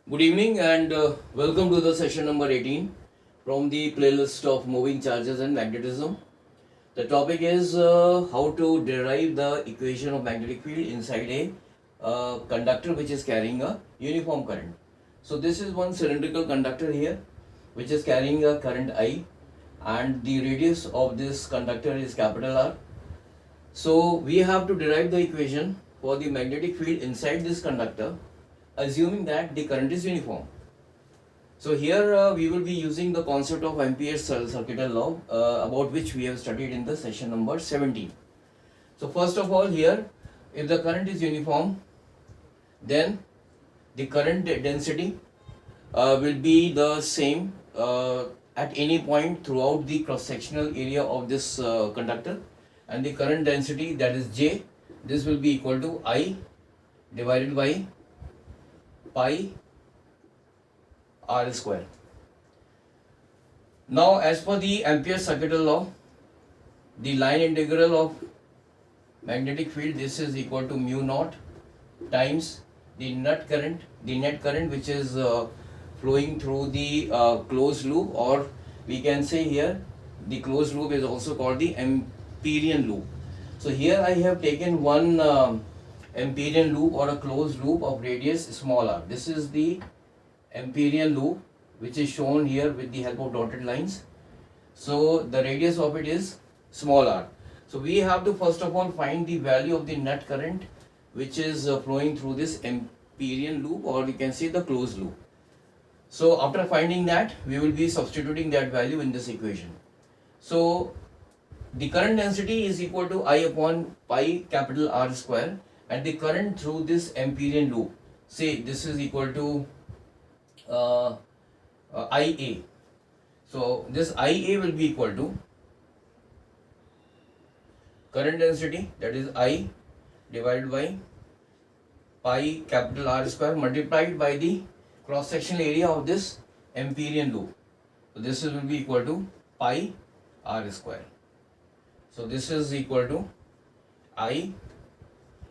Good evening and welcome to the session number 18 from the playlist of moving charges and magnetism. The topic is how to derive the equation of magnetic field inside a conductor which is carrying a uniform current. So this is one cylindrical conductor here which is carrying a current I, and the radius of this conductor is capital R. So we have to derive the equation for the magnetic field inside this conductor, assuming that the current is uniform. So here we will be using the concept of Ampere's circuital law, about which we have studied in the session number 17. So first of all, here, if the current is uniform, then the current density will be the same at any point throughout the cross-sectional area of this conductor, and the current density, that is J, this will be equal to I divided by pi R square. Now, as per the Ampere's circuital law, the line integral of magnetic field, this is equal to mu naught times the net current which is flowing through the closed loop, or we can say here the closed loop is also called the Amperian loop. So here I have taken one Amperian loop or a closed loop of radius small r. This is the Amperian loop which is shown here with the help of dotted lines. So the radius of it is small r. So we have to first of all find the value of the net current which is flowing through this Amperian loop, or we can say the closed loop. So after finding that, we will be substituting that value in this equation. So the current density is equal to I upon pi capital R square, and the current through this Amperian loop, say this is equal to IA. So this IA will be equal to current density, that is I divided by pi capital R square multiplied by the cross sectional area of this Amperian loop. So this will be equal to pi R square. So this is equal to I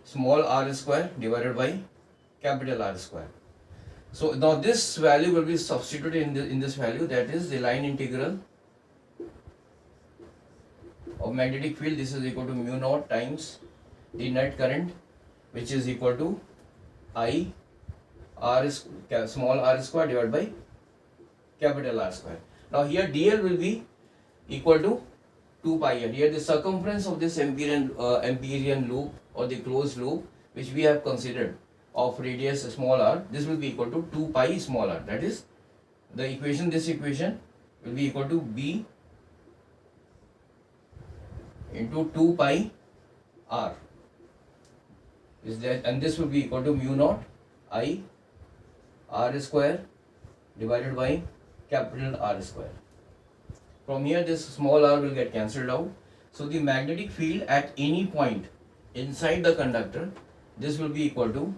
small r square divided by capital R square. So now this value will be substituted in this value, that is the line integral of magnetic field. This is equal to mu naught times the net current, which is equal to I r small r square divided by capital R square. Now here dl will be equal to 2 pi r. Here the circumference of this Amperian loop or the closed loop which we have considered of radius small r, this will be equal to 2 pi small r. That is the equation, this equation will be equal to b into 2 pi r is that, and this will be equal to mu naught I r square divided by capital R square. From here this small r will get cancelled out. So the magnetic field at any point inside the conductor, this will be equal to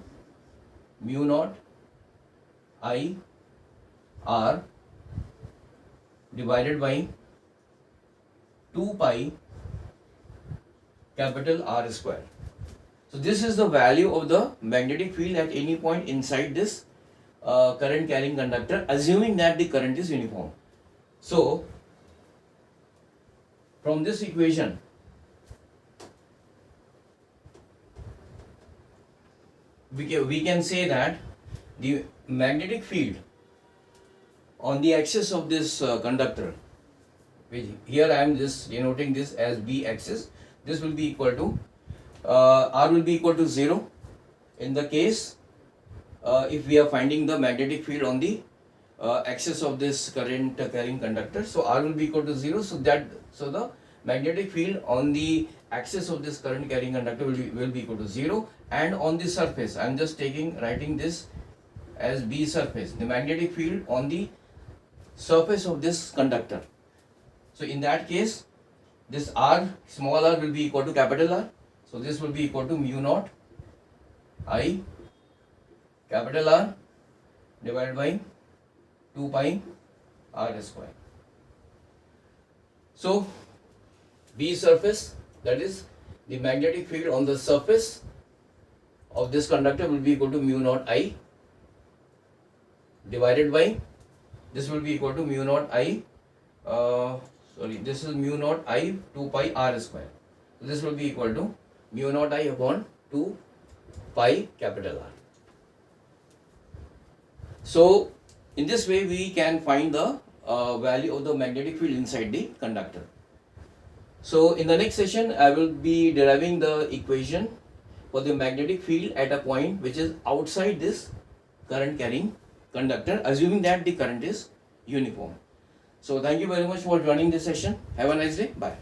mu naught I r divided by 2 pi capital R square. So this is the value of the magnetic field at any point inside this current carrying conductor, assuming that the current is uniform. So from this equation, we can say that the magnetic field on the axis of this conductor, which here I am just denoting this as B axis, this will be equal to R will be equal to 0 in the case if we are finding the magnetic field on the axis of this current carrying conductor. So R will be equal to 0, so the magnetic field on the axis of this current carrying conductor will be equal to 0, and on the surface, I am just writing this as B surface, the magnetic field on the surface of this conductor. So in that case, this R small r will be equal to capital R. So this will be equal to mu naught I capital R divided by 2 pi R square. So B surface, that is the magnetic field on the surface of this conductor, will be equal to mu naught I divided by, this will be equal to mu naught I, this is mu naught I 2 pi r square. So this will be equal to mu naught I upon 2 pi capital R. So in this way we can find the value of the magnetic field inside the conductor. So in the next session I will be deriving the equation for the magnetic field at a point which is outside this current carrying conductor, assuming that the current is uniform. So thank you very much for joining this session. Have a nice day. Bye.